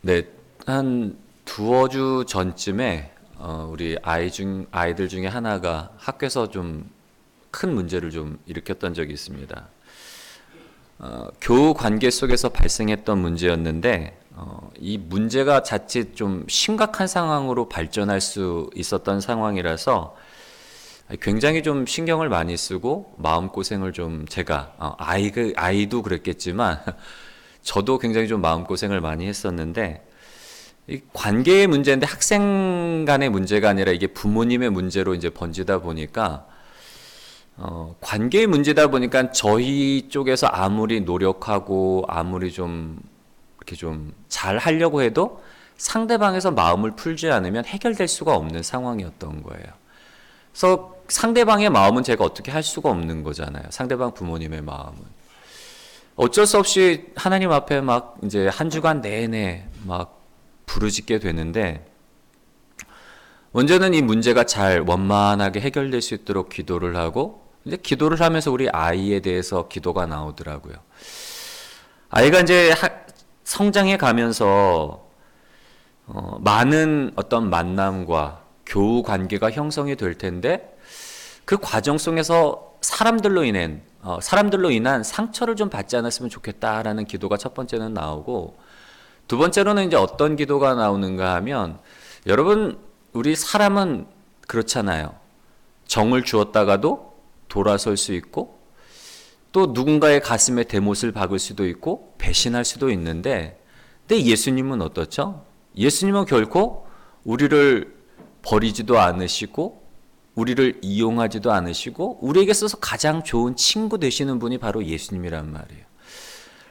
네, 한 두어 주 전쯤에 우리 아이들 중에 하나가 학교에서 좀 큰 문제를 좀 일으켰던 적이 있습니다. 교우 관계 속에서 발생했던 문제였는데 이 문제가 자칫 좀 심각한 상황으로 발전할 수 있었던 상황이라서 굉장히 좀 신경을 많이 쓰고 마음고생을 좀 제가 아이도 그랬겠지만 저도 굉장히 좀 마음고생을 많이 했었는데, 이 관계의 문제인데 학생 간의 문제가 아니라 이게 부모님의 문제로 이제 번지다 보니까 관계의 문제다 보니까 저희 쪽에서 아무리 노력하고 아무리 좀 이렇게 좀 잘 하려고 해도 상대방에서 마음을 풀지 않으면 해결될 수가 없는 상황이었던 거예요. 그래서 상대방의 마음은 제가 어떻게 할 수가 없는 거잖아요. 상대방 부모님의 마음은. 어쩔 수 없이 하나님 앞에 막 이제 한 주간 내내 막 부르짖게 되는데, 먼저는 이 문제가 잘 원만하게 해결될 수 있도록 기도를 하고, 이제 기도를 하면서 우리 아이에 대해서 기도가 나오더라고요. 아이가 이제 성장해 가면서 많은 어떤 만남과 교우 관계가 형성이 될 텐데, 그 과정 속에서 사람들로 인한 상처를 좀 받지 않았으면 좋겠다라는 기도가 첫 번째는 나오고, 두 번째로는 이제 어떤 기도가 나오는가 하면, 여러분, 우리 사람은 그렇잖아요. 정을 주었다가도 돌아설 수 있고, 또 누군가의 가슴에 대못을 박을 수도 있고 배신할 수도 있는데, 근데 예수님은 어떻죠? 예수님은 결코 우리를 버리지도 않으시고 우리를 이용하지도 않으시고 우리에게 있어서 가장 좋은 친구 되시는 분이 바로 예수님이란 말이에요.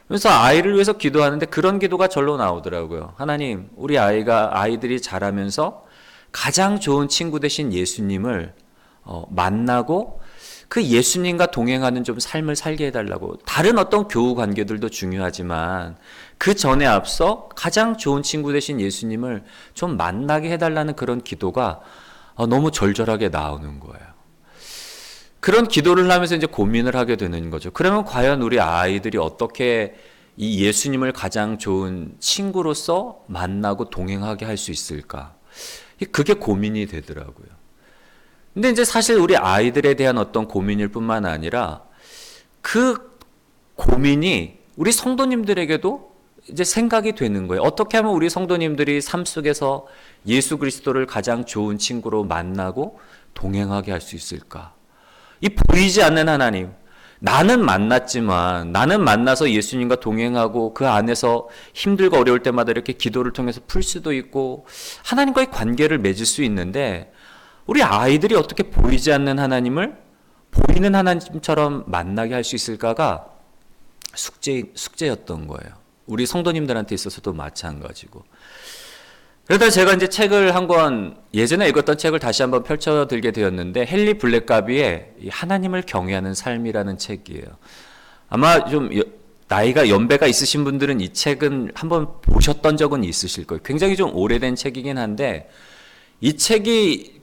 그래서 아이를 위해서 기도하는데 그런 기도가 절로 나오더라고요. 하나님, 우리 아이들이 자라면서 가장 좋은 친구 되신 예수님을 만나고 그 예수님과 동행하는 좀 삶을 살게 해달라고. 다른 어떤 교우 관계들도 중요하지만 그 전에 앞서 가장 좋은 친구 되신 예수님을 좀 만나게 해달라는 그런 기도가 너무 절절하게 나오는 거예요. 그런 기도를 하면서 이제 고민을 하게 되는 거죠. 그러면 과연 우리 아이들이 어떻게 이 예수님을 가장 좋은 친구로서 만나고 동행하게 할 수 있을까? 그게 고민이 되더라고요. 근데 이제 사실 우리 아이들에 대한 어떤 고민일 뿐만 아니라 그 고민이 우리 성도님들에게도 이제 생각이 되는 거예요. 어떻게 하면 우리 성도님들이 삶 속에서 예수 그리스도를 가장 좋은 친구로 만나고 동행하게 할 수 있을까? 이 보이지 않는 하나님, 나는 만나서 예수님과 동행하고 그 안에서 힘들고 어려울 때마다 이렇게 기도를 통해서 풀 수도 있고 하나님과의 관계를 맺을 수 있는데, 우리 아이들이 어떻게 보이지 않는 하나님을 보이는 하나님처럼 만나게 할 수 있을까가 숙제였던 거예요. 우리 성도님들한테 있어서도 마찬가지고. 그러다 제가 이제 책을 한 권, 예전에 읽었던 책을 다시 한번 펼쳐들게 되었는데, 헨리 블랙가비의 하나님을 경외하는 삶이라는 책이에요. 아마 좀 나이가 연배가 있으신 분들은 이 책은 한번 보셨던 적은 있으실 거예요. 굉장히 좀 오래된 책이긴 한데, 이 책이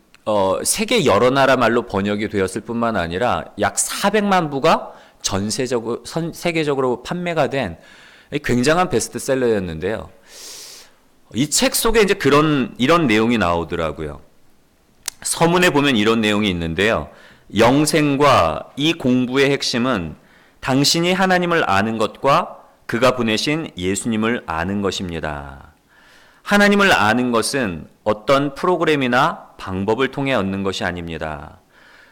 세계 여러 나라 말로 번역이 되었을 뿐만 아니라 약 400만 부가 세계적으로 판매가 된 굉장한 베스트셀러였는데요. 이 책 속에 이제 이런 내용이 나오더라고요. 서문에 보면 이런 내용이 있는데요. 영생과 이 공부의 핵심은 당신이 하나님을 아는 것과 그가 보내신 예수님을 아는 것입니다. 하나님을 아는 것은 어떤 프로그램이나 방법을 통해 얻는 것이 아닙니다.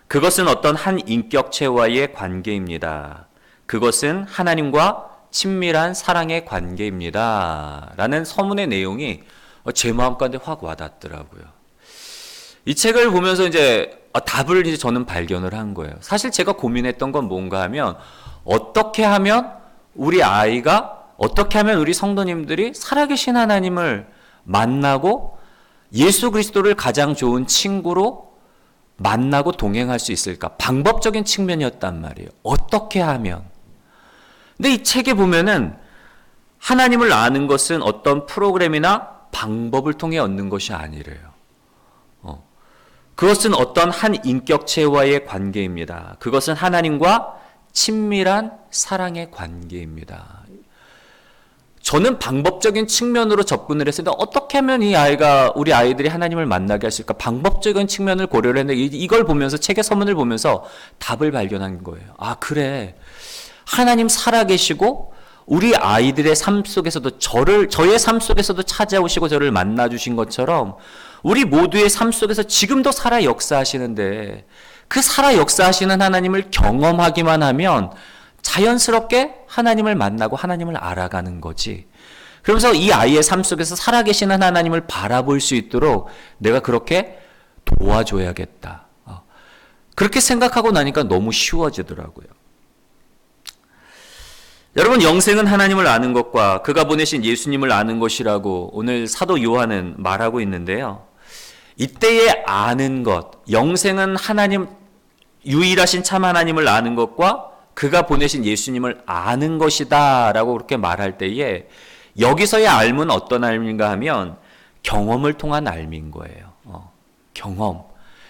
그것은 어떤 한 인격체와의 관계입니다. 그것은 하나님과 친밀한 사랑의 관계입니다. 라는 서문의 내용이 제 마음 가운데 확 와닿더라고요. 이 책을 보면서 이제 답을 이제 저는 발견을 한 거예요. 사실 제가 고민했던 건 뭔가 하면, 어떻게 하면 우리 성도님들이 살아계신 하나님을 만나고 예수 그리스도를 가장 좋은 친구로 만나고 동행할 수 있을까? 방법적인 측면이었단 말이에요. 어떻게 하면. 근데 이 책에 보면은 하나님을 아는 것은 어떤 프로그램이나 방법을 통해 얻는 것이 아니래요. 그것은 어떤 한 인격체와의 관계입니다. 그것은 하나님과 친밀한 사랑의 관계입니다. 저는 방법적인 측면으로 접근을 했는데 어떻게 하면 우리 아이들이 하나님을 만나게 할 수 있을까? 방법적인 측면을 고려를 했는데 이걸 보면서 책의 서문을 보면서 답을 발견한 거예요. 아, 그래. 하나님 살아계시고 우리 아이들의 삶 속에서도 저의 삶 속에서도 찾아오시고 저를 만나 주신 것처럼 우리 모두의 삶 속에서 지금도 살아 역사하시는데 그 살아 역사하시는 하나님을 경험하기만 하면 자연스럽게 하나님을 만나고 하나님을 알아가는 거지. 그러면서 이 아이의 삶 속에서 살아계시는 하나님을 바라볼 수 있도록 내가 그렇게 도와줘야겠다. 그렇게 생각하고 나니까 너무 쉬워지더라고요. 여러분, 영생은 하나님을 아는 것과 그가 보내신 예수님을 아는 것이라고 오늘 사도 요한은 말하고 있는데요. 이때의 아는 것, 영생은 하나님, 유일하신 참 하나님을 아는 것과 그가 보내신 예수님을 아는 것이다 라고 그렇게 말할 때에 여기서의 알문 어떤 알문인가 하면 경험을 통한 알민 거예요. 경험.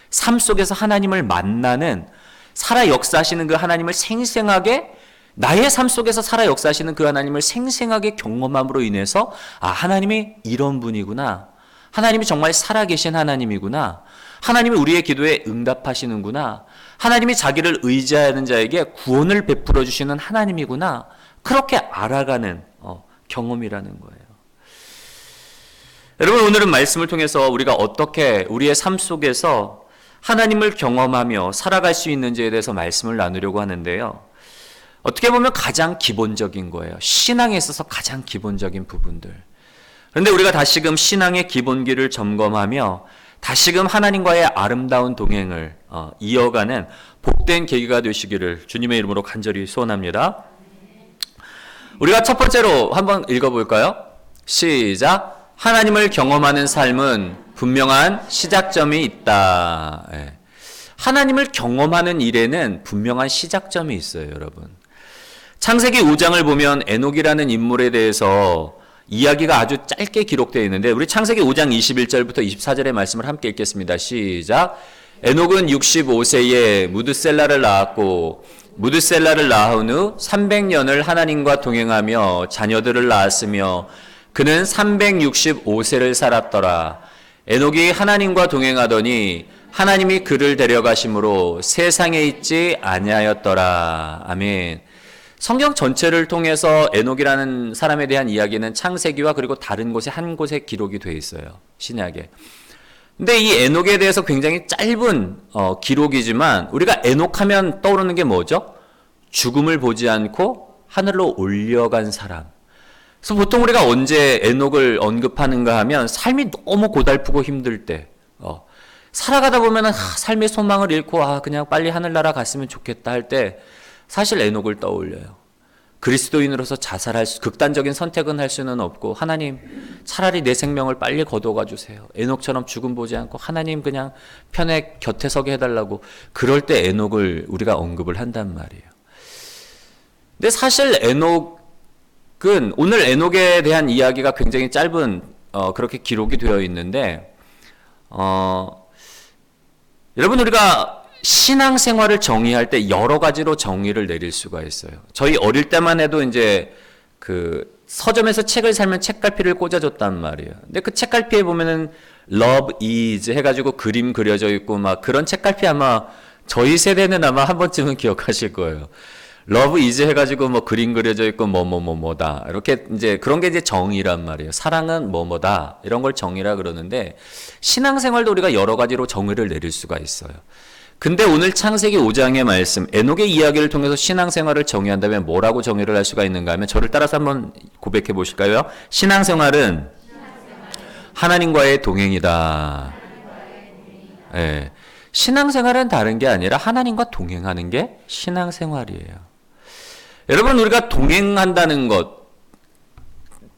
삶 속에서 하나님을 만나는, 살아 역사하시는 그 하나님을 생생하게, 나의 삶 속에서 살아 역사하시는 그 하나님을 생생하게 경험함으로 인해서 하나님이 이런 분이구나. 하나님이 정말 살아계신 하나님이구나. 하나님이 우리의 기도에 응답하시는구나. 하나님이 자기를 의지하는 자에게 구원을 베풀어 주시는 하나님이구나. 그렇게 알아가는 경험이라는 거예요. 여러분, 오늘은 말씀을 통해서 우리가 어떻게 우리의 삶 속에서 하나님을 경험하며 살아갈 수 있는지에 대해서 말씀을 나누려고 하는데요. 어떻게 보면 가장 기본적인 거예요. 신앙에 있어서 가장 기본적인 부분들. 그런데 우리가 다시금 신앙의 기본기를 점검하며 다시금 하나님과의 아름다운 동행을 이어가는 복된 계기가 되시기를 주님의 이름으로 간절히 소원합니다. 우리가 첫 번째로 한번 읽어볼까요? 시작. 하나님을 경험하는 삶은 분명한 시작점이 있다. 하나님을 경험하는 일에는 분명한 시작점이 있어요, 여러분. 창세기 5장을 보면 에녹이라는 인물에 대해서 이야기가 아주 짧게 기록되어 있는데 우리 창세기 5장 21절부터 24절의 말씀을 함께 읽겠습니다. 시작. 에녹은 65세에 무드셀라를 낳았고 무드셀라를 낳은 후 300년을 하나님과 동행하며 자녀들을 낳았으며 그는 365세를 살았더라. 에녹이 하나님과 동행하더니 하나님이 그를 데려가심으로 세상에 있지 아니하였더라. 아멘. 성경 전체를 통해서 에녹이라는 사람에 대한 이야기는 창세기와 그리고 다른 곳에 한 곳에 기록이 되어 있어요. 신약에. 근데 이 에녹에 대해서 굉장히 짧은 기록이지만 우리가 에녹하면 떠오르는 게 뭐죠? 죽음을 보지 않고 하늘로 올려간 사람. 그래서 보통 우리가 언제 에녹을 언급하는가 하면 삶이 너무 고달프고 힘들 때, 살아가다 보면 삶의 소망을 잃고 그냥 빨리 하늘나라 갔으면 좋겠다 할 때 사실 에녹을 떠올려요. 그리스도인으로서 극단적인 선택은 할 수는 없고 하나님 차라리 내 생명을 빨리 거둬가 주세요. 에녹처럼 죽음 보지 않고 하나님 그냥 편에 곁에 서게 해달라고 그럴 때 에녹을 우리가 언급을 한단 말이에요. 근데 사실 에녹은 오늘 에녹에 대한 이야기가 굉장히 짧은 그렇게 기록이 되어 있는데 여러분 우리가 신앙생활을 정의할 때 여러 가지로 정의를 내릴 수가 있어요. 저희 어릴 때만 해도 이제 그 서점에서 책을 사면 책갈피를 꽂아줬단 말이에요. 근데 그 책갈피에 보면은 Love is 해가지고 그림 그려져 있고 막 그런 책갈피 아마 저희 세대는 아마 한 번쯤은 기억하실 거예요. Love is 해가지고 뭐 그림 그려져 있고 뭐다 이렇게 이제 그런 게 이제 정의란 말이에요. 사랑은 뭐다 이런 걸 정의라 그러는데 신앙생활도 우리가 여러 가지로 정의를 내릴 수가 있어요. 근데 오늘 창세기 5장의 말씀, 에녹의 이야기를 통해서 신앙생활을 정의한다면 뭐라고 정의를 할 수가 있는가 하면 저를 따라서 한번 고백해 보실까요? 신앙생활은 하나님과의 동행이다. 네. 신앙생활은 다른 게 아니라 하나님과 동행하는 게 신앙생활이에요. 여러분 우리가 동행한다는 것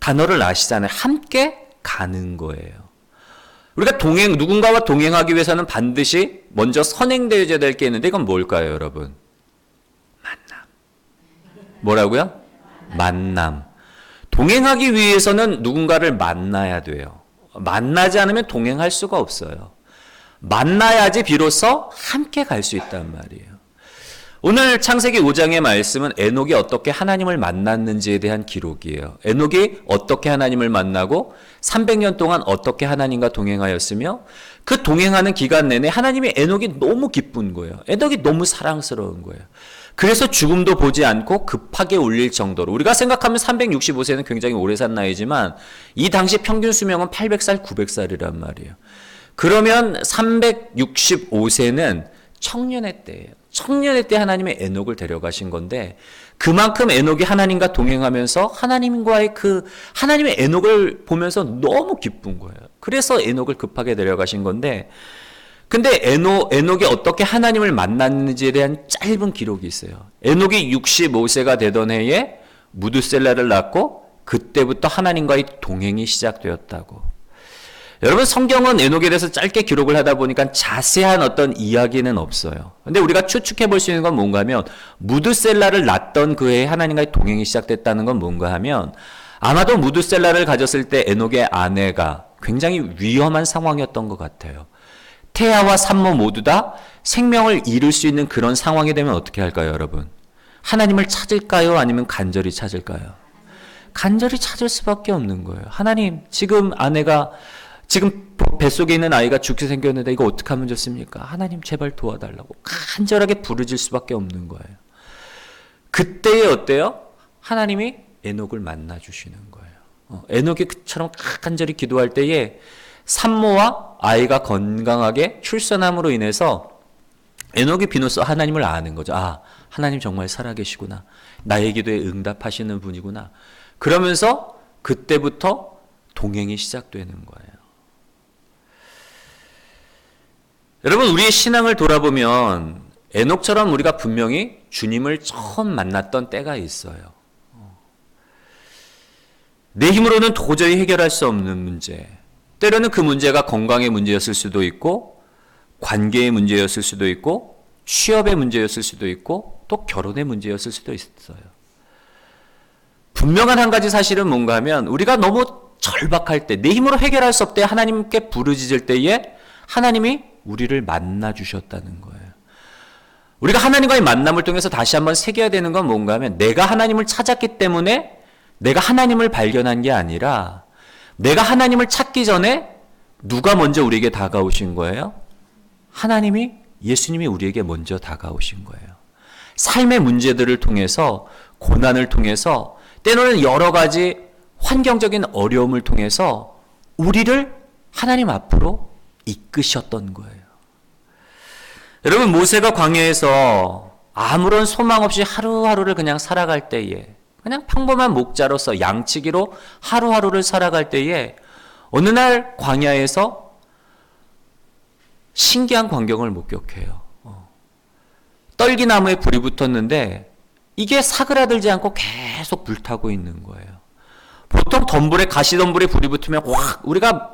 단어를 아시잖아요. 함께 가는 거예요. 우리가 누군가와 동행하기 위해서는 반드시 먼저 선행되어야 될 게 있는데 이건 뭘까요, 여러분? 만남. 뭐라고요? 만남. 동행하기 위해서는 누군가를 만나야 돼요. 만나지 않으면 동행할 수가 없어요. 만나야지 비로소 함께 갈 수 있단 말이에요. 오늘 창세기 5장의 말씀은 에녹이 어떻게 하나님을 만났는지에 대한 기록이에요. 에녹이 어떻게 하나님을 만나고 300년 동안 어떻게 하나님과 동행하였으며 그 동행하는 기간 내내 하나님이 에녹이 너무 기쁜 거예요. 에녹이 너무 사랑스러운 거예요. 그래서 죽음도 보지 않고 급하게 울릴 정도로, 우리가 생각하면 365세는 굉장히 오래 산 나이지만 이 당시 평균 수명은 800살, 900살이란 말이에요. 그러면 365세는 청년의 때예요. 청년의 때 하나님의 에녹을 데려가신 건데, 그만큼 에녹이 하나님과 동행하면서 하나님과의 하나님의 에녹을 보면서 너무 기쁜 거예요. 그래서 에녹을 급하게 데려가신 건데, 근데 에녹이 어떻게 하나님을 만났는지에 대한 짧은 기록이 있어요. 에녹이 65세가 되던 해에 무두셀라를 낳고 그때부터 하나님과의 동행이 시작되었다고. 여러분, 성경은 에녹에 대해서 짧게 기록을 하다 보니까 자세한 어떤 이야기는 없어요. 근데 우리가 추측해 볼 수 있는 건 뭔가 하면, 무드셀라를 낳던 그 해에 하나님과의 동행이 시작됐다는 건 뭔가 하면, 아마도 무드셀라를 가졌을 때 에녹의 아내가 굉장히 위험한 상황이었던 것 같아요. 태아와 산모 모두 다 생명을 잃을 수 있는 그런 상황이 되면 어떻게 할까요, 여러분? 하나님을 찾을까요? 아니면 간절히 찾을까요? 간절히 찾을 수밖에 없는 거예요. 하나님, 지금 뱃속에 있는 아이가 죽게 생겼는데 이거 어떻게 하면 좋습니까? 하나님 제발 도와달라고 간절하게 부르질 수밖에 없는 거예요. 그때에 어때요? 하나님이 에녹을 만나주시는 거예요. 에녹이 그처럼 간절히 기도할 때에 산모와 아이가 건강하게 출산함으로 인해서 에녹이 비로소 하나님을 아는 거죠. 아, 하나님 정말 살아계시구나. 나의 기도에 응답하시는 분이구나. 그러면서 그때부터 동행이 시작되는 거예요. 여러분, 우리의 신앙을 돌아보면 에녹처럼 우리가 분명히 주님을 처음 만났던 때가 있어요. 내 힘으로는 도저히 해결할 수 없는 문제, 때로는 그 문제가 건강의 문제였을 수도 있고, 관계의 문제였을 수도 있고, 취업의 문제였을 수도 있고, 또 결혼의 문제였을 수도 있어요. 분명한 한 가지 사실은 뭔가 하면, 우리가 너무 절박할 때, 내 힘으로 해결할 수 없을 때 하나님께 부르짖을 때에 하나님이 우리를 만나 주셨다는 거예요. 우리가 하나님과의 만남을 통해서 다시 한번 새겨야 되는 건 뭔가 하면, 내가 하나님을 찾았기 때문에 내가 하나님을 발견한 게 아니라, 내가 하나님을 찾기 전에 누가 먼저 우리에게 다가오신 거예요? 하나님이, 예수님이 우리에게 먼저 다가오신 거예요. 삶의 문제들을 통해서, 고난을 통해서, 때로는 여러 가지 환경적인 어려움을 통해서 우리를 하나님 앞으로 이끄셨던 거예요. 여러분, 모세가 광야에서 아무런 소망 없이 하루하루를 그냥 살아갈 때에, 그냥 평범한 목자로서 양치기로 하루하루를 살아갈 때에 어느 날 광야에서 신기한 광경을 목격해요. 떨기나무에 불이 붙었는데 이게 사그라들지 않고 계속 불타고 있는 거예요. 보통 가시덤불에 불이 붙으면 확, 우리가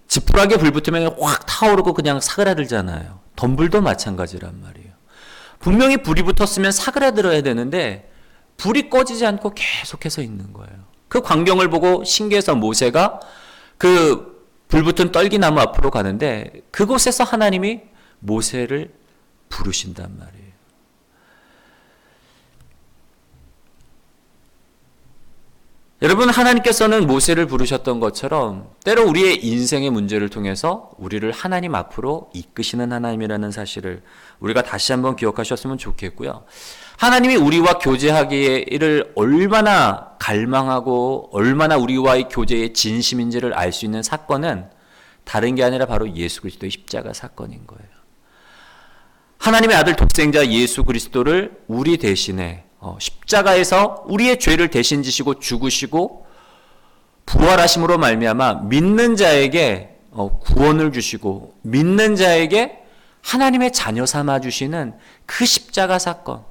지푸라기에 불 붙으면 확 타오르고 그냥 사그라들잖아요. 덤불도 마찬가지란 말이에요. 분명히 불이 붙었으면 사그라들어야 되는데 불이 꺼지지 않고 계속해서 있는 거예요. 그 광경을 보고 신기해서 모세가 그 불 붙은 떨기나무 앞으로 가는데, 그곳에서 하나님이 모세를 부르신단 말이에요. 여러분, 하나님께서는 모세를 부르셨던 것처럼 때로 우리의 인생의 문제를 통해서 우리를 하나님 앞으로 이끄시는 하나님이라는 사실을 우리가 다시 한번 기억하셨으면 좋겠고요. 하나님이 우리와 교제하기를 얼마나 갈망하고 얼마나 우리와의 교제의 진심인지를 알 수 있는 사건은 다른 게 아니라 바로 예수 그리스도의 십자가 사건인 거예요. 하나님의 아들 독생자 예수 그리스도를 우리 대신에 십자가에서 우리의 죄를 대신 지시고 죽으시고 부활하심으로 말미암아 믿는 자에게 구원을 주시고 믿는 자에게 하나님의 자녀 삼아 주시는 그 십자가 사건,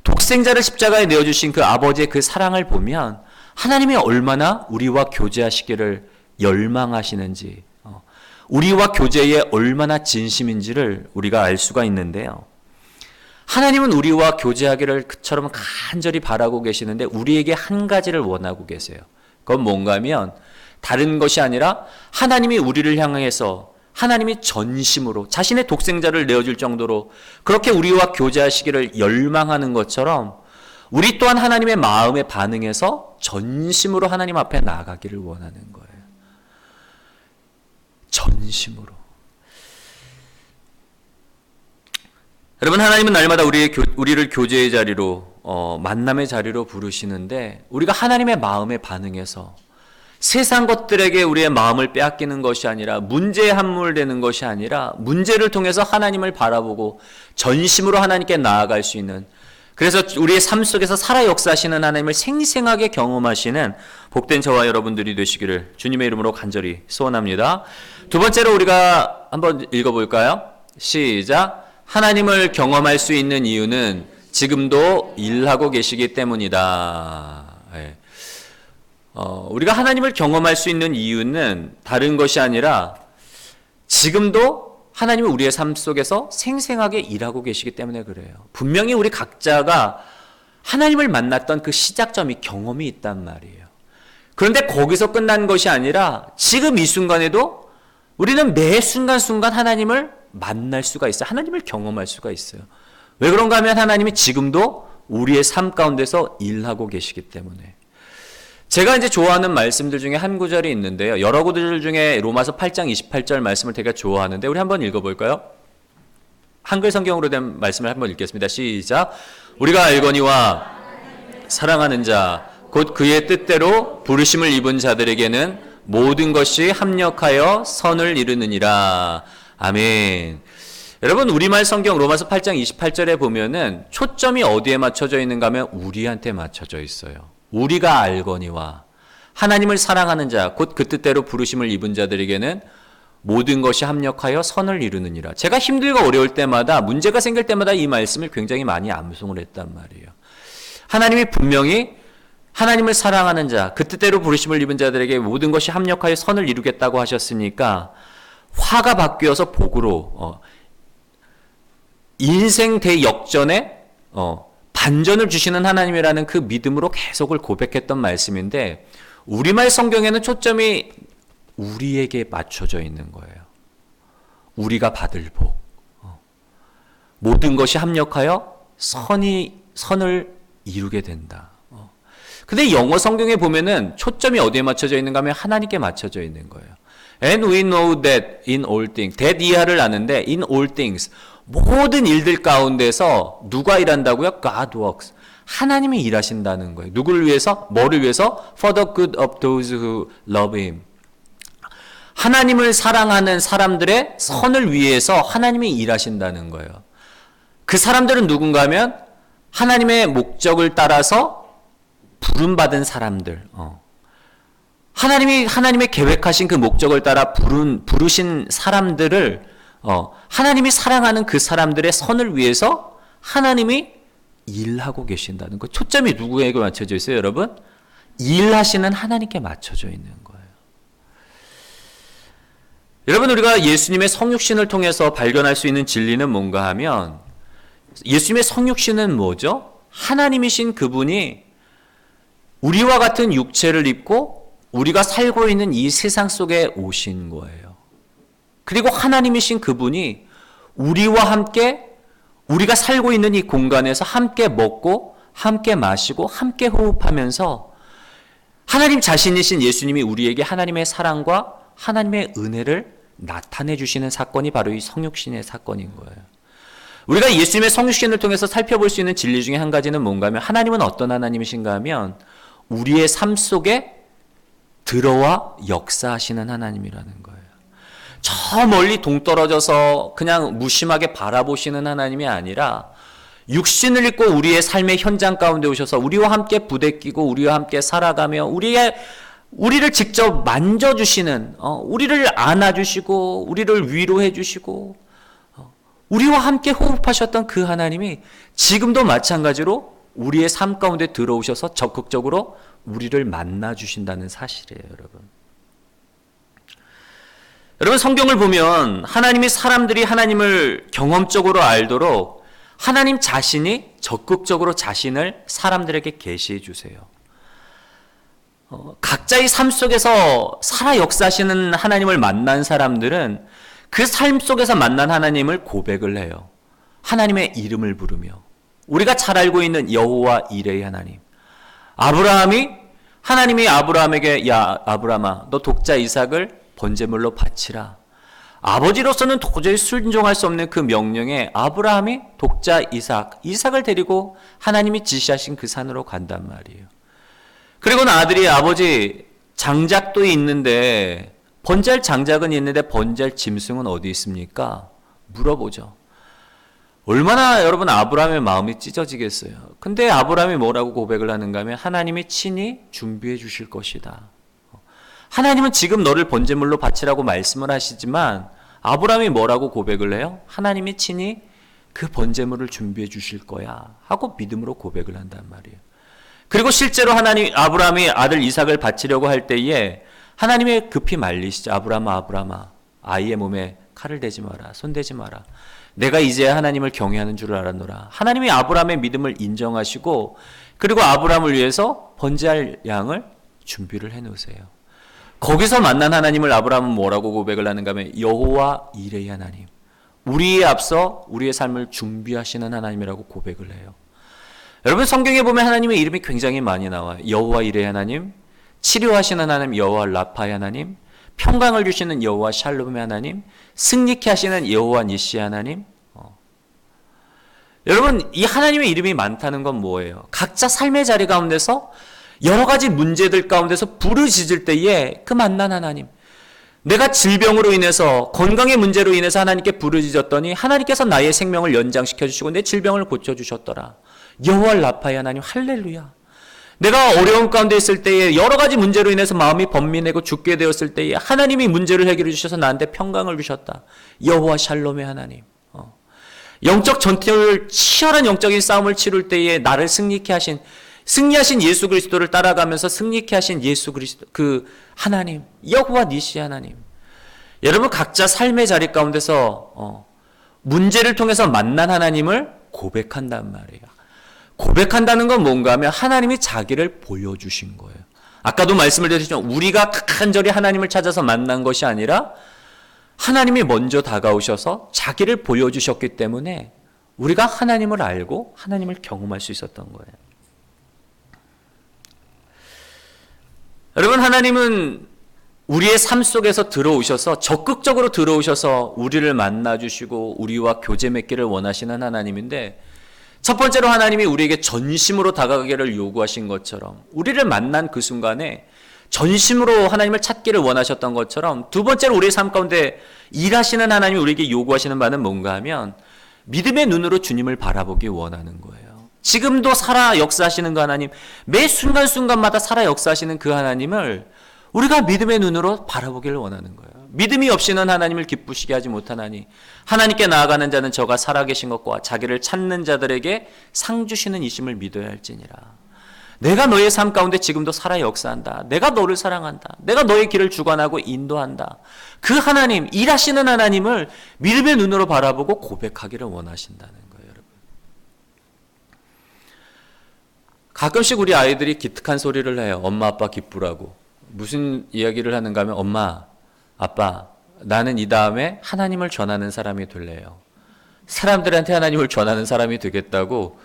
독생자를 십자가에 내어주신 그 아버지의 그 사랑을 보면 하나님이 얼마나 우리와 교제하시기를 열망하시는지, 우리와 교제에 얼마나 진심인지를 우리가 알 수가 있는데요. 하나님은 우리와 교제하기를 그처럼 간절히 바라고 계시는데 우리에게 한 가지를 원하고 계세요. 그건 뭔가 하면 다른 것이 아니라 하나님이 우리를 향해서 하나님이 전심으로 자신의 독생자를 내어줄 정도로 그렇게 우리와 교제하시기를 열망하는 것처럼 우리 또한 하나님의 마음에 반응해서 전심으로 하나님 앞에 나아가기를 원하는 거예요. 전심으로. 여러분, 하나님은 날마다 우리를 교제의 자리로, 만남의 자리로 부르시는데 우리가 하나님의 마음에 반응해서 세상 것들에게 우리의 마음을 빼앗기는 것이 아니라 문제에 함몰되는 것이 아니라 문제를 통해서 하나님을 바라보고 전심으로 하나님께 나아갈 수 있는, 그래서 우리의 삶 속에서 살아 역사하시는 하나님을 생생하게 경험하시는 복된 저와 여러분들이 되시기를 주님의 이름으로 간절히 소원합니다. 두 번째로 우리가 한번 읽어볼까요? 시작. 하나님을 경험할 수 있는 이유는 지금도 일하고 계시기 때문이다. 네. 우리가 하나님을 경험할 수 있는 이유는 다른 것이 아니라 지금도 하나님은 우리의 삶 속에서 생생하게 일하고 계시기 때문에 그래요. 분명히 우리 각자가 하나님을 만났던 그 시작점이 경험이 있단 말이에요. 그런데 거기서 끝난 것이 아니라 지금 이 순간에도 우리는 매 순간순간 하나님을 만날 수가 있어요. 하나님을 경험할 수가 있어요. 왜 그런가 하면 하나님이 지금도 우리의 삶 가운데서 일하고 계시기 때문에. 제가 이제 좋아하는 말씀들 중에 한 구절이 있는데요. 여러 구절 중에 로마서 8장 28절 말씀을 되게 좋아하는데 우리 한번 읽어볼까요? 한글 성경으로 된 말씀을 한번 읽겠습니다. 시작. 우리가 알거니와 사랑하는 자 곧 그의 뜻대로 부르심을 입은 자들에게는 모든 것이 합력하여 선을 이루느니라. 아멘. 여러분, 우리말 성경 로마서 8장 28절에 보면은 초점이 어디에 맞춰져 있는가 하면 우리한테 맞춰져 있어요. 우리가 알거니와 하나님을 사랑하는 자 곧 그 뜻대로 부르심을 입은 자들에게는 모든 것이 합력하여 선을 이루느니라. 제가 힘들고 어려울 때마다 문제가 생길 때마다 이 말씀을 굉장히 많이 암송을 했단 말이에요. 하나님이 분명히 하나님을 사랑하는 자 그 뜻대로 부르심을 입은 자들에게 모든 것이 합력하여 선을 이루겠다고 하셨으니까 화가 바뀌어서 복으로 인생 대역전에 반전을 주시는 하나님이라는 그 믿음으로 계속을 고백했던 말씀인데 우리말 성경에는 초점이 우리에게 맞춰져 있는 거예요. 우리가 받을 복. 모든 것이 합력하여 선을 이루게 된다. 근데 영어 성경에 보면은 초점이 어디에 맞춰져 있는가 하면 하나님께 맞춰져 있는 거예요. And we know that in all things. that 이하를 아는데 in all things. 모든 일들 가운데서 누가 일한다고요? God works. 하나님이 일하신다는 거예요. 누구를 위해서? 뭐를 위해서? For the good of those who love him. 하나님을 사랑하는 사람들의 선을 위해서 하나님이 일하신다는 거예요. 그 사람들은 누군가 하면 하나님의 목적을 따라서 부름받은 사람들. 하나님의 계획하신 그 목적을 따라 부르신 사람들을 하나님이 사랑하는 그 사람들의 선을 위해서 하나님이 일하고 계신다는 거. 초점이 누구에게 맞춰져 있어요, 여러분? 일하시는 하나님께 맞춰져 있는 거예요. 여러분, 우리가 예수님의 성육신을 통해서 발견할 수 있는 진리는 뭔가 하면 예수님의 성육신은 뭐죠? 하나님이신 그분이 우리와 같은 육체를 입고 우리가 살고 있는 이 세상 속에 오신 거예요. 그리고 하나님이신 그분이 우리와 함께 우리가 살고 있는 이 공간에서 함께 먹고 함께 마시고 함께 호흡하면서 하나님 자신이신 예수님이 우리에게 하나님의 사랑과 하나님의 은혜를 나타내 주시는 사건이 바로 이 성육신의 사건인 거예요. 우리가 예수님의 성육신을 통해서 살펴볼 수 있는 진리 중에 한 가지는 뭔가 하면 하나님은 어떤 하나님이신가 하면 우리의 삶 속에 들어와 역사하시는 하나님이라는 거예요. 저 멀리 동떨어져서 그냥 무심하게 바라보시는 하나님이 아니라 육신을 입고 우리의 삶의 현장 가운데 오셔서 우리와 함께 부대끼고 우리와 함께 살아가며 우리를 직접 만져주시는, 우리를 안아주시고 우리를 위로해 주시고 우리와 함께 호흡하셨던 그 하나님이 지금도 마찬가지로 우리의 삶 가운데 들어오셔서 적극적으로 우리를 만나주신다는 사실이에요, 여러분. 여러분, 성경을 보면 하나님이 사람들이 하나님을 경험적으로 알도록 하나님 자신이 적극적으로 자신을 사람들에게 계시해 주세요. 각자의 삶 속에서 살아 역사하시는 하나님을 만난 사람들은 그 삶 속에서 만난 하나님을 고백을 해요. 하나님의 이름을 부르며 우리가 잘 알고 있는 여호와 이레의 하나님. 하나님이 아브라함에게 야 아브라함아 너 독자 이삭을 번제물로 바치라. 아버지로서는 도저히 순종할 수 없는 그 명령에 아브라함이 독자 이삭을 데리고 하나님이 지시하신 그 산으로 간단 말이에요. 그리고는 아들이 아버지 장작도 있는데 번제할 장작은 있는데 번제할 짐승은 어디 있습니까? 물어보죠. 얼마나 여러분 아브라함의 마음이 찢어지겠어요. 근데 아브라함이 뭐라고 고백을 하는가 하면 하나님이 친히 준비해 주실 것이다. 하나님은 지금 너를 번제물로 바치라고 말씀을 하시지만 아브라함이 뭐라고 고백을 해요? 하나님이 친히 그 번제물을 준비해 주실 거야 하고 믿음으로 고백을 한단 말이에요. 그리고 실제로 아브라함이 아들 이삭을 바치려고 할 때에 하나님이 급히 말리시죠. 아브라함아 아이의 몸에 칼을 대지 마라 손대지 마라. 내가 이제 하나님을 경외하는 줄 알았노라. 하나님이 아브라함의 믿음을 인정하시고 그리고 아브라함을 위해서 번제할 양을 준비를 해놓으세요. 거기서 만난 하나님을 아브라함은 뭐라고 고백을 하는가 하면 여호와 이레의 하나님. 우리에 앞서 우리의 삶을 준비하시는 하나님이라고 고백을 해요. 여러분 성경에 보면 하나님의 이름이 굉장히 많이 나와요. 여호와 이레의 하나님, 치료하시는 하나님 여호와 라파의 하나님, 평강을 주시는 여호와 샬롬의 하나님, 승리케 하시는 여호와 니시의 하나님. 여러분 이 하나님의 이름이 많다는 건 뭐예요? 각자 삶의 자리 가운데서 여러 가지 문제들 가운데서 부르짖을 때에 그 만난 하나님. 내가 질병으로 인해서 건강의 문제로 인해서 하나님께 부르짖었더니 하나님께서 나의 생명을 연장시켜 주시고 내 질병을 고쳐주셨더라. 여호와 라파의 하나님 할렐루야. 내가 어려움 가운데 있을 때에 여러 가지 문제로 인해서 마음이 번민하고 죽게 되었을 때에 하나님이 문제를 해결해 주셔서 나한테 평강을 주셨다. 여호와 샬롬의 하나님. 영적 전투를 치열한 영적인 싸움을 치룰 때에 나를 승리하신 예수 그리스도를 따라가면서 승리케 하신 예수 그리스도 그 하나님 여호와 니시 하나님. 여러분 각자 삶의 자리 가운데서 문제를 통해서 만난 하나님을 고백한단 말이에요. 고백한다는 건 뭔가 하면 하나님이 자기를 보여주신 거예요. 아까도 말씀을 드렸지만 우리가 간절히 하나님을 찾아서 만난 것이 아니라 하나님이 먼저 다가오셔서 자기를 보여주셨기 때문에 우리가 하나님을 알고 하나님을 경험할 수 있었던 거예요. 여러분 하나님은 우리의 삶 속에서 적극적으로 들어오셔서 우리를 만나주시고 우리와 교제 맺기를 원하시는 하나님인데 첫 번째로 하나님이 우리에게 전심으로 다가가기를 요구하신 것처럼 우리를 만난 그 순간에 전심으로 하나님을 찾기를 원하셨던 것처럼 두 번째로 우리의 삶 가운데 일하시는 하나님이 우리에게 요구하시는 바는 뭔가 하면 믿음의 눈으로 주님을 바라보기 원하는 거예요. 지금도 살아 역사하시는 그 하나님, 매 순간순간마다 살아 역사하시는 그 하나님을 우리가 믿음의 눈으로 바라보기를 원하는 거예요. 믿음이 없이는 하나님을 기쁘시게 하지 못하나니 하나님께 나아가는 자는 저가 살아계신 것과 자기를 찾는 자들에게 상 주시는 이심을 믿어야 할지니라. 내가 너의 삶 가운데 지금도 살아 역사한다. 내가 너를 사랑한다. 내가 너의 길을 주관하고 인도한다. 그 하나님, 일하시는 하나님을 믿음의 눈으로 바라보고 고백하기를 원하신다는 거예요, 여러분. 가끔씩 우리 아이들이 기특한 소리를 해요. 엄마, 아빠 기쁘라고. 무슨 이야기를 하는가 하면 엄마, 아빠, 나는 이 다음에 하나님을 전하는 사람이 될래요. 사람들한테 하나님을 전하는 사람이 되겠다고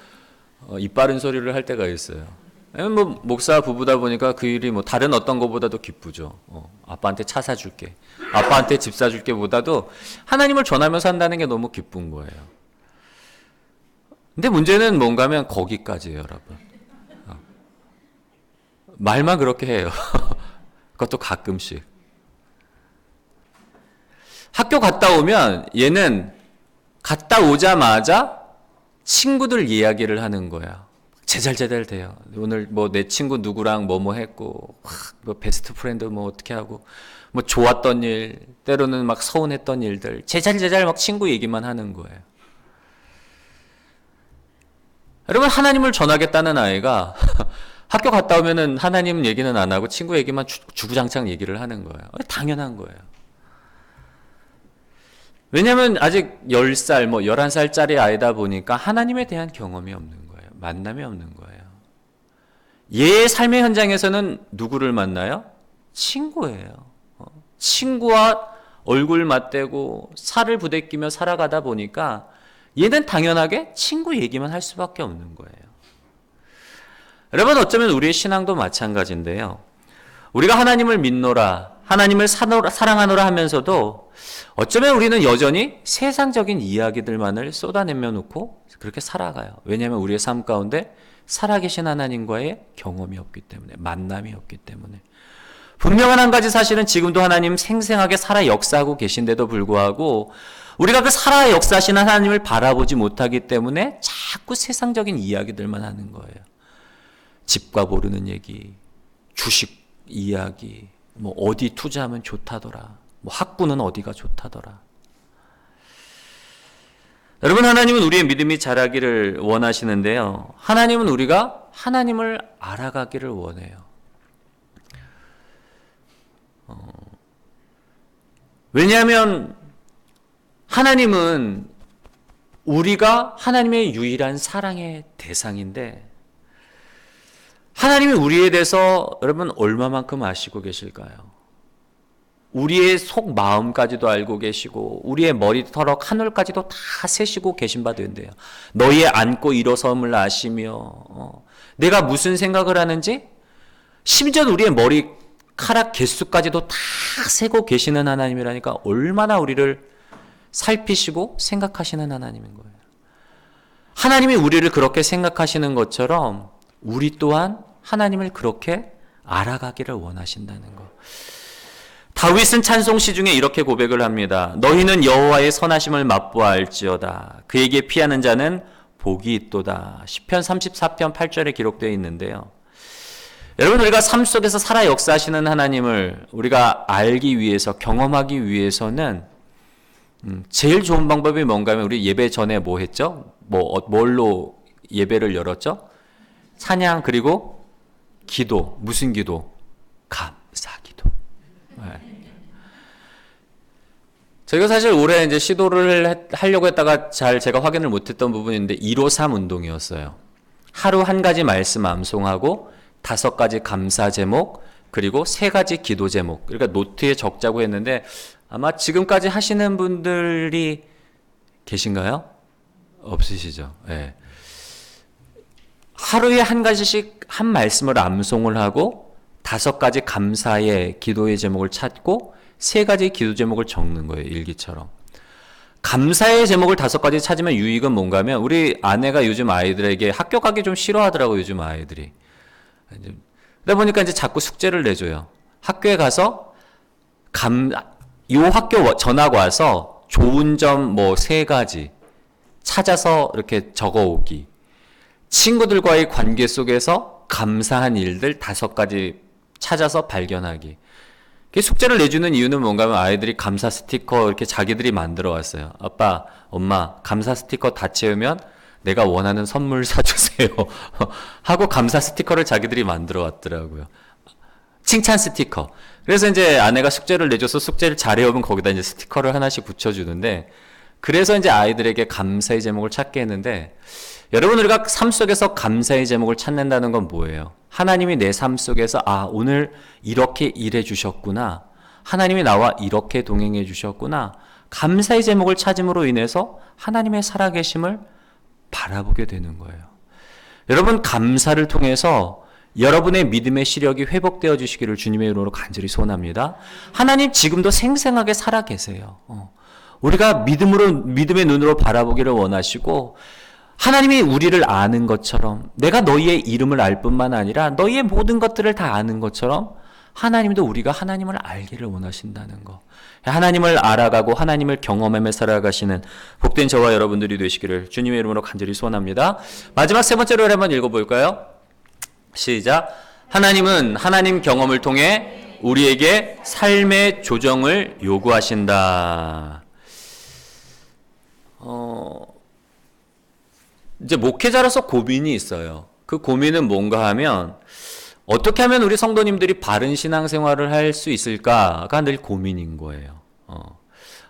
이빠른 소리를 할 때가 있어요. 뭐 목사 부부다 보니까 그 일이 뭐 다른 어떤 것보다도 기쁘죠. 아빠한테 차 사줄게, 아빠한테 집 사줄게 보다도 하나님을 전하면서 한다는 게 너무 기쁜 거예요. 근데 문제는 뭔가 하면 거기까지예요, 여러분. 말만 그렇게 해요. 그것도 가끔씩. 학교 갔다 오면 얘는 갔다 오자마자 친구들 이야기를 하는 거야. 제잘제잘 돼요. 오늘 뭐 내 친구 누구랑 뭐뭐 했고, 뭐 베스트 프렌드 뭐 어떻게 하고, 뭐 좋았던 일, 때로는 막 서운했던 일들, 제잘제잘 막 친구 얘기만 하는 거예요. 여러분 하나님을 전하겠다는 아이가 학교 갔다 오면은 하나님 얘기는 안 하고 친구 얘기만 주구장창 얘기를 하는 거예요. 당연한 거예요. 왜냐하면 아직 10살, 뭐 11살짜리 아이다 보니까 하나님에 대한 경험이 없는 거예요. 만남이 없는 거예요. 얘의 삶의 현장에서는 누구를 만나요? 친구예요. 친구와 얼굴 맞대고 살을 부대끼며 살아가다 보니까 얘는 당연하게 친구 얘기만 할 수밖에 없는 거예요. 여러분, 어쩌면 우리의 신앙도 마찬가지인데요. 우리가 하나님을 믿노라, 하나님을 사랑하노라 하면서도 어쩌면 우리는 여전히 세상적인 이야기들만을 쏟아내며 놓고 그렇게 살아가요. 왜냐하면 우리의 삶 가운데 살아계신 하나님과의 경험이 없기 때문에, 만남이 없기 때문에. 분명한 한 가지 사실은 지금도 하나님 생생하게 살아 역사하고 계신데도 불구하고 우리가 그 살아 역사하시는 하나님을 바라보지 못하기 때문에 자꾸 세상적인 이야기들만 하는 거예요. 집값 오르는 얘기, 주식 이야기, 뭐 어디 투자하면 좋다더라, 뭐 학구는 어디가 좋다더라. 여러분, 하나님은 우리의 믿음이 자라기를 원하시는데요. 하나님은 우리가 하나님을 알아가기를 원해요. 왜냐하면 하나님은 우리가 하나님의 유일한 사랑의 대상인데 하나님이 우리에 대해서 여러분 얼마만큼 아시고 계실까요? 우리의 속 마음까지도 알고 계시고 우리의 머리털어 하늘까지도 다 세시고 계신 바 된대요. 너희의 앉고 일어섬을 아시며 내가 무슨 생각을 하는지 심지어 우리의 머리카락 개수까지도 다 세고 계시는 하나님이라니까 얼마나 우리를 살피시고 생각하시는 하나님인 거예요. 하나님이 우리를 그렇게 생각하시는 것처럼 우리 또한 하나님을 그렇게 알아가기를 원하신다는 거. 다윗은 찬송시 중에 이렇게 고백을 합니다. 너희는 여호와의 선하심을 맛보아알지어다. 그에게 피하는 자는 복이 있도다. 시편 34편 8절에 기록되어 있는데요. 여러분, 우리가 삶 속에서 살아 역사하시는 하나님을 우리가 알기 위해서, 경험하기 위해서는 제일 좋은 방법이 뭔가 하면 우리 예배 전에 뭐 했죠? 뭘로 예배를 열었죠? 찬양, 그리고 기도. 무슨 기도? 감사 기도. 네. 저희가 사실 올해 이제 시도를 하려고 했다가 잘 제가 확인을 못했던 부분인데 153 운동이었어요. 하루 한 가지 말씀 암송하고 5가지 감사 제목, 그리고 3가지 기도 제목. 그러니까 노트에 적자고 했는데 아마 지금까지 하시는 분들이 계신가요? 없으시죠? 네. 하루에 한 가지씩 한 말씀을 암송을 하고 5가지 감사의 기도의 제목을 찾고 3가지 기도 제목을 적는 거예요. 일기처럼. 감사의 제목을 5가지 찾으면 유익은 뭔가 하면 우리 아내가 요즘 아이들에게 학교 가기 좀 싫어하더라고요. 요즘 아이들이. 그러다 보니까 이제 자꾸 숙제를 내줘요. 학교에 가서 요 학교 전학 와서 좋은 점 3가지 찾아서 이렇게 적어오기. 친구들과의 관계 속에서 감사한 일들 5가지 찾아서 발견하기. 숙제를 내주는 이유는 뭔가 하면 아이들이 감사 스티커 이렇게 자기들이 만들어 왔어요. 아빠, 엄마, 감사 스티커 다 채우면 내가 원하는 선물 사주세요. 하고 감사 스티커를 자기들이 만들어 왔더라고요. 칭찬 스티커. 그래서 이제 아내가 숙제를 내줘서 숙제를 잘해오면 거기다 이제 스티커를 하나씩 붙여주는데, 그래서 이제 아이들에게 감사의 제목을 찾게 했는데, 여러분, 우리가 삶 속에서 감사의 제목을 찾는다는 건 뭐예요? 하나님이 내 삶 속에서 오늘 이렇게 일해 주셨구나. 하나님이 나와 이렇게 동행해 주셨구나. 감사의 제목을 찾음으로 인해서 하나님의 살아계심을 바라보게 되는 거예요. 여러분, 감사를 통해서 여러분의 믿음의 시력이 회복되어 주시기를 주님의 이름으로 간절히 소원합니다. 하나님 지금도 생생하게 살아 계세요. 우리가 믿음의 눈으로 바라보기를 원하시고, 하나님이 우리를 아는 것처럼, 내가 너희의 이름을 알 뿐만 아니라 너희의 모든 것들을 다 아는 것처럼 하나님도 우리가 하나님을 알기를 원하신다는 거. 하나님을 알아가고 하나님을 경험하며 살아가시는 복된 저와 여러분들이 되시기를 주님의 이름으로 간절히 소원합니다. 마지막 3번째로 한번 읽어볼까요? 시작. 하나님은 하나님 경험을 통해 우리에게 삶의 조정을 요구하신다. 이제 목회자로서 고민이 있어요. 그 고민은 뭔가 하면 어떻게 하면 우리 성도님들이 바른 신앙생활을 할 수 있을까가 늘 고민인 거예요.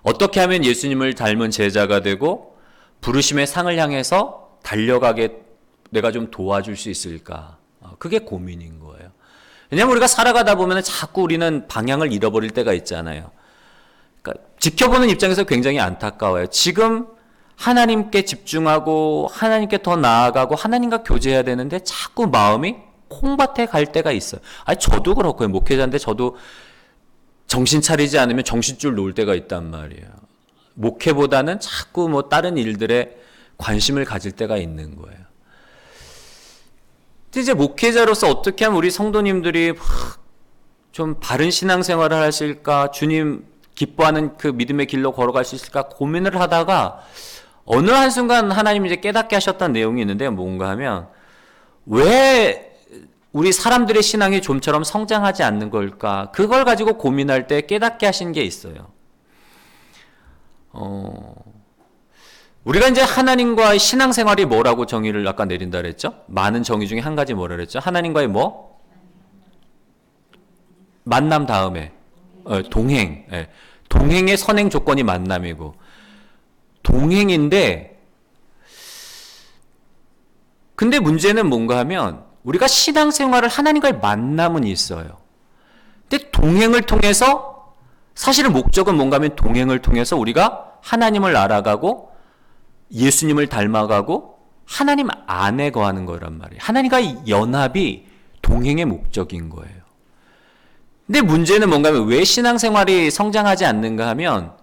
어떻게 하면 예수님을 닮은 제자가 되고 부르심의 상을 향해서 달려가게 내가 좀 도와줄 수 있을까? 그게 고민인 거예요. 왜냐하면 우리가 살아가다 보면 자꾸 우리는 방향을 잃어버릴 때가 있잖아요. 그러니까 지켜보는 입장에서 굉장히 안타까워요. 지금 하나님께 집중하고 하나님께 더 나아가고 하나님과 교제해야 되는데 자꾸 마음이 콩밭에 갈 때가 있어요. 아니 저도 그렇고요. 목회자인데 저도 정신 차리지 않으면 정신줄 놓을 때가 있단 말이에요. 목회보다는 자꾸 뭐 다른 일들에 관심을 가질 때가 있는 거예요. 근데 이제 목회자로서 어떻게 하면 우리 성도님들이 좀 바른 신앙생활을 하실까, 주님 기뻐하는 그 믿음의 길로 걸어갈 수 있을까 고민을 하다가 어느 한순간 하나님이 이제 깨닫게 하셨던 내용이 있는데 뭔가 하면 왜 우리 사람들의 신앙이 좀처럼 성장하지 않는 걸까? 그걸 가지고 고민할 때 깨닫게 하신 게 있어요. 우리가 이제 하나님과의 신앙생활이 뭐라고 정의를 아까 내린다 그랬죠? 많은 정의 중에 한 가지 뭐라 그랬죠? 하나님과의 뭐? 만남 다음에 동행. 동행의 선행 조건이 만남이고 동행인데 근데 문제는 뭔가 하면 우리가 신앙생활을 하나님과의 만남은 있어요. 근데 동행을 통해서 사실은 목적은 뭔가 하면 동행을 통해서 우리가 하나님을 알아가고 예수님을 닮아가고 하나님 안에 거하는 거란 말이에요. 하나님과의 연합이 동행의 목적인 거예요. 근데 문제는 뭔가 하면 왜 신앙생활이 성장하지 않는가 하면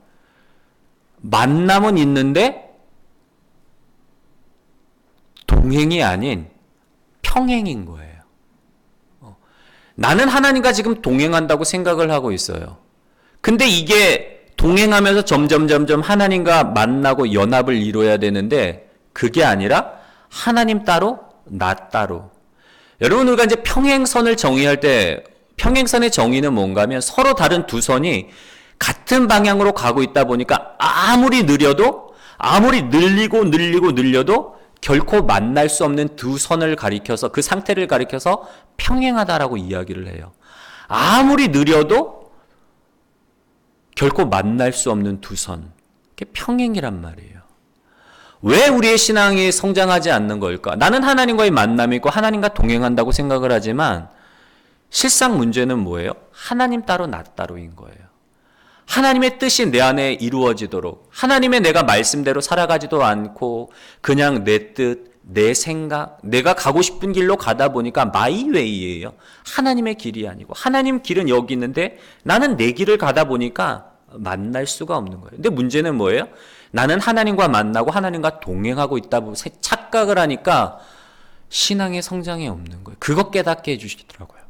만남은 있는데 동행이 아닌 평행인 거예요. 나는 하나님과 지금 동행한다고 생각을 하고 있어요. 근데 이게 동행하면서 점점 하나님과 만나고 연합을 이루어야 되는데 그게 아니라 하나님 따로 나 따로. 여러분 우리가 이제 평행선을 정의할 때 평행선의 정의는 뭔가 하면 서로 다른 두 선이 같은 방향으로 가고 있다 보니까 아무리 느려도 아무리 늘려도 결코 만날 수 없는 두 선을 가리켜서 그 상태를 가리켜서 평행하다라고 이야기를 해요. 아무리 느려도 결코 만날 수 없는 두 선. 그게 평행이란 말이에요. 왜 우리의 신앙이 성장하지 않는 걸까? 나는 하나님과의 만남이 있고 하나님과 동행한다고 생각을 하지만 실상 문제는 뭐예요? 하나님 따로 나 따로인 거예요. 하나님의 뜻이 내 안에 이루어지도록 하나님의 내가 말씀대로 살아가지도 않고 그냥 내 뜻, 내 생각, 내가 가고 싶은 길로 가다 보니까 마이 웨이예요. 하나님의 길이 아니고 하나님 길은 여기 있는데 나는 내 길을 가다 보니까 만날 수가 없는 거예요. 근데 문제는 뭐예요? 나는 하나님과 만나고 하나님과 동행하고 있다고 착각을 하니까 신앙의 성장이 없는 거예요. 그거 깨닫게 해주시더라고요.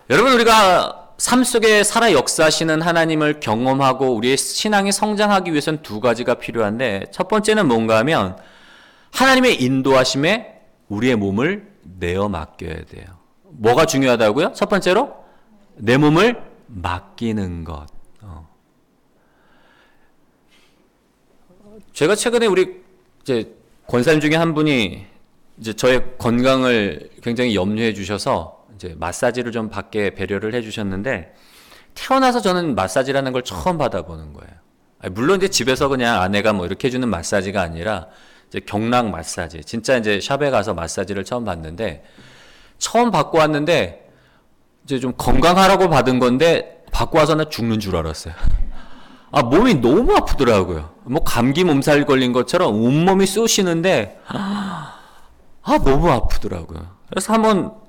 여러분 우리가 삶 속에 살아 역사하시는 하나님을 경험하고 우리의 신앙이 성장하기 위해서는 두 가지가 필요한데 첫 번째는 뭔가 하면 하나님의 인도하심에 우리의 몸을 내어 맡겨야 돼요. 뭐가 중요하다고요? 첫 번째로 내 몸을 맡기는 것. 제가 최근에 우리 이제 권사님 중에 한 분이 이제 저의 건강을 굉장히 염려해 주셔서 이제 마사지를 좀 받게 배려를 해주셨는데 태어나서 저는 마사지라는 걸 처음 받아보는 거예요. 물론 이제 집에서 그냥 아내가 뭐 이렇게 해주는 마사지가 아니라 이제 경락 마사지, 진짜 이제 샵에 가서 마사지를 처음 받는데 처음 받고 왔는데 이제 좀 건강하라고 받은 건데 받고 와서는 죽는 줄 알았어요. 몸이 너무 아프더라고요. 뭐 감기 몸살 걸린 것처럼 온몸이 쑤시는데 너무 아프더라고요. 그래서 한번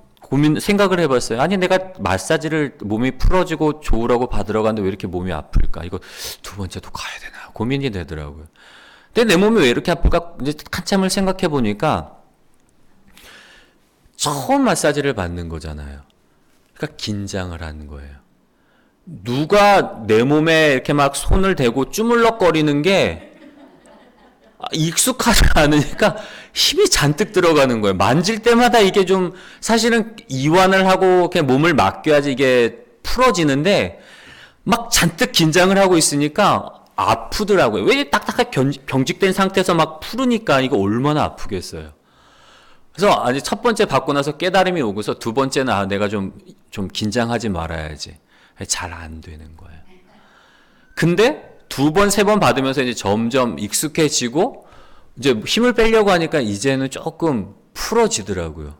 생각을 해봤어요. 아니 내가 마사지를 몸이 풀어지고 좋으라고 받으러 가는데 왜 이렇게 몸이 아플까? 이거 두 번째도 가야 되나? 고민이 되더라고요. 근데 내 몸이 왜 이렇게 아플까? 이제 한참을 생각해 보니까 처음 마사지를 받는 거잖아요. 그러니까 긴장을 하는 거예요. 누가 내 몸에 이렇게 막 손을 대고 쭈물럭거리는 게 익숙하지 않으니까 힘이 잔뜩 들어가는 거예요. 만질 때마다 이게 좀 사실은 이완을 하고 이렇게 몸을 맡겨야지 이게 풀어지는데 막 잔뜩 긴장을 하고 있으니까 아프더라고요. 왜 딱딱하게 경직된 상태에서 막 풀으니까 이거 얼마나 아프겠어요. 그래서 아니 첫 번째 받고 나서 깨달음이 오고서 두 번째는 내가 좀 긴장하지 말아야지. 잘 안 되는 거예요. 근데 두 번, 세 번 받으면서 이제 점점 익숙해지고 이제 힘을 빼려고 하니까 이제는 조금 풀어지더라고요.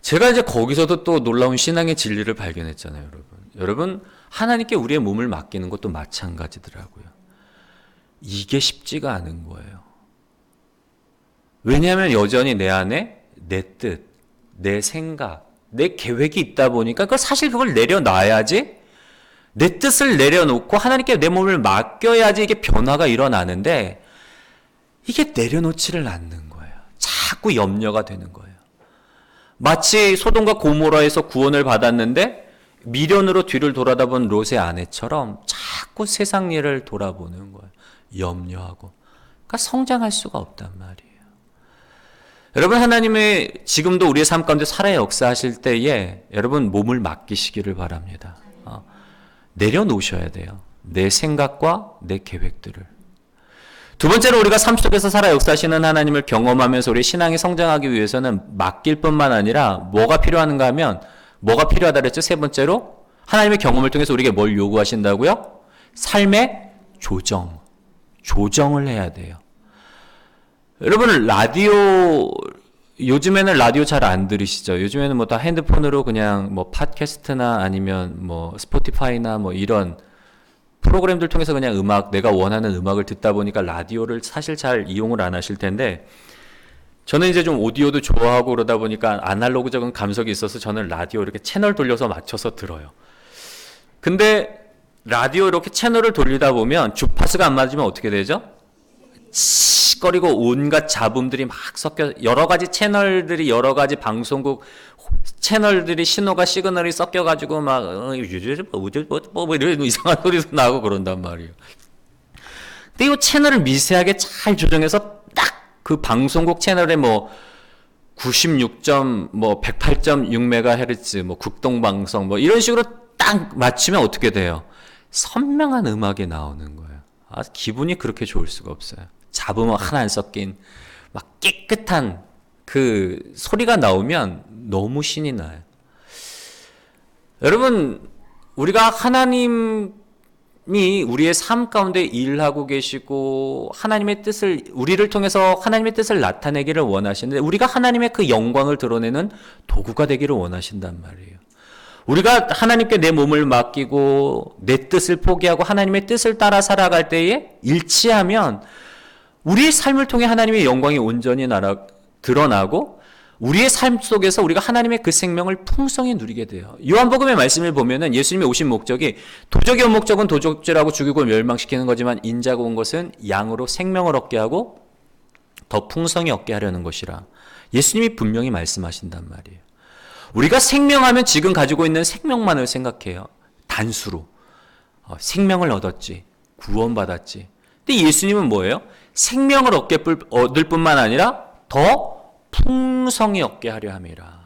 제가 이제 거기서도 또 놀라운 신앙의 진리를 발견했잖아요, 여러분. 여러분, 하나님께 우리의 몸을 맡기는 것도 마찬가지더라고요. 이게 쉽지가 않은 거예요. 왜냐하면 여전히 내 안에 내 뜻, 내 생각, 내 계획이 있다 보니까 사실 그걸 내려놔야지, 내 뜻을 내려놓고 하나님께 내 몸을 맡겨야지 이게 변화가 일어나는데, 이게 내려놓지를 않는 거예요. 자꾸 염려가 되는 거예요. 마치 소돔과 고모라에서 구원을 받았는데 미련으로 뒤를 돌아다본 롯의 아내처럼 자꾸 세상 일을 돌아보는 거예요. 염려하고. 그러니까 성장할 수가 없단 말이에요. 여러분, 하나님의 지금도 우리의 삶 가운데 살아 역사하실 때에 여러분 몸을 맡기시기를 바랍니다. 내려놓으셔야 돼요. 내 생각과 내 계획들을. 두 번째로, 우리가 삶 속에서 살아 역사하시는 하나님을 경험하면서 우리 신앙이 성장하기 위해서는 맡길 뿐만 아니라 뭐가 필요한가 하면, 뭐가 필요하다 그랬죠? 세 번째로, 하나님의 경험을 통해서 우리에게 뭘 요구하신다고요? 삶의 조정을 해야 돼요. 여러분, 라디오, 요즘에는 라디오 잘 안 들으시죠? 요즘에는 뭐 다 핸드폰으로 그냥 뭐 팟캐스트나 아니면 뭐 스포티파이나 뭐 이런 프로그램들 통해서 그냥 내가 원하는 음악을 듣다 보니까 라디오를 사실 잘 이용을 안 하실 텐데, 저는 이제 좀 오디오도 좋아하고 그러다 보니까 아날로그적인 감성이 있어서 저는 라디오 이렇게 채널 돌려서 맞춰서 들어요. 근데 라디오 이렇게 채널을 돌리다 보면 주파수가 안 맞으면 어떻게 되죠? 거리고 온갖 잡음들이 막 섞여, 여러 가지 채널들이, 여러 가지 방송국 채널들이 신호가, 시그널이 섞여가지고 막 이런 이상한 소리도 나고 그런단 말이에요. 근데 이 채널을 미세하게 잘 조정해서 딱 그 방송국 채널에 뭐 108.6MHz 뭐 국동방송 뭐 이런 식으로 딱 맞추면 어떻게 돼요? 선명한 음악이 나오는 거예요. 기분이 그렇게 좋을 수가 없어요. 잡음 하나 안 섞인 막 깨끗한 그 소리가 나오면 너무 신이 나요. 여러분, 우리가 하나님이 우리의 삶 가운데 일하고 계시고 하나님의 뜻을, 우리를 통해서 하나님의 뜻을 나타내기를 원하시는데, 우리가 하나님의 그 영광을 드러내는 도구가 되기를 원하신단 말이에요. 우리가 하나님께 내 몸을 맡기고 내 뜻을 포기하고 하나님의 뜻을 따라 살아갈 때에 일치하면 우리의 삶을 통해 하나님의 영광이 온전히 드러나고 우리의 삶 속에서 우리가 하나님의 그 생명을 풍성히 누리게 돼요. 요한복음의 말씀을 보면은 예수님이 오신 목적이, 도적의 온 목적은 도적질하고 죽이고 멸망시키는 거지만 인자가 온 것은 양으로 생명을 얻게 하고 더 풍성히 얻게 하려는 것이라 예수님이 분명히 말씀하신단 말이에요. 우리가 생명하면 지금 가지고 있는 생명만을 생각해요. 단수로. 생명을 얻었지. 구원받았지. 근데 예수님은 뭐예요? 생명을 얻을 뿐만 아니라 더 풍성히 얻게 하려 함이라.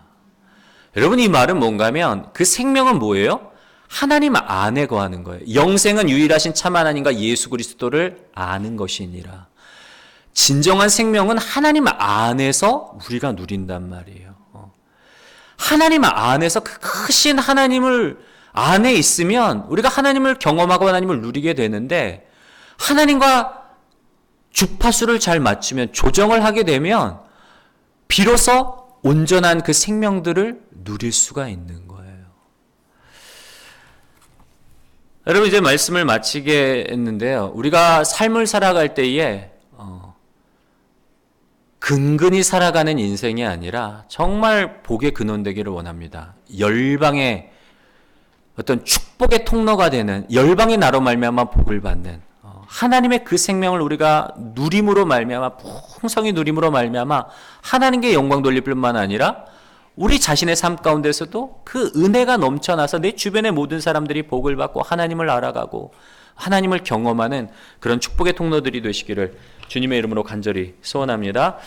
여러분, 이 말은 뭔가 하면 그 생명은 뭐예요? 하나님 안에 거하는 거예요. 영생은 유일하신 참 하나님과 예수 그리스도를 아는 것이니라. 진정한 생명은 하나님 안에서 우리가 누린단 말이에요. 하나님 안에서 그 크신 하나님을 안에 있으면 우리가 하나님을 경험하고 하나님을 누리게 되는데, 하나님과 주파수를 잘 맞추면, 조정을 하게 되면 비로소 온전한 그 생명들을 누릴 수가 있는 거예요. 여러분, 이제 말씀을 마치겠는데요. 우리가 삶을 살아갈 때에 근근히 살아가는 인생이 아니라 정말 복의 근원되기를 원합니다. 열방의 어떤 축복의 통로가 되는, 열방이 나로 말미암아 복을 받는 하나님의 그 생명을 우리가 누림으로 말미암아, 풍성히 누림으로 말미암아 하나님께 영광 돌릴 뿐만 아니라 우리 자신의 삶 가운데서도 그 은혜가 넘쳐나서 내 주변의 모든 사람들이 복을 받고 하나님을 알아가고 하나님을 경험하는 그런 축복의 통로들이 되시기를 주님의 이름으로 간절히 소원합니다.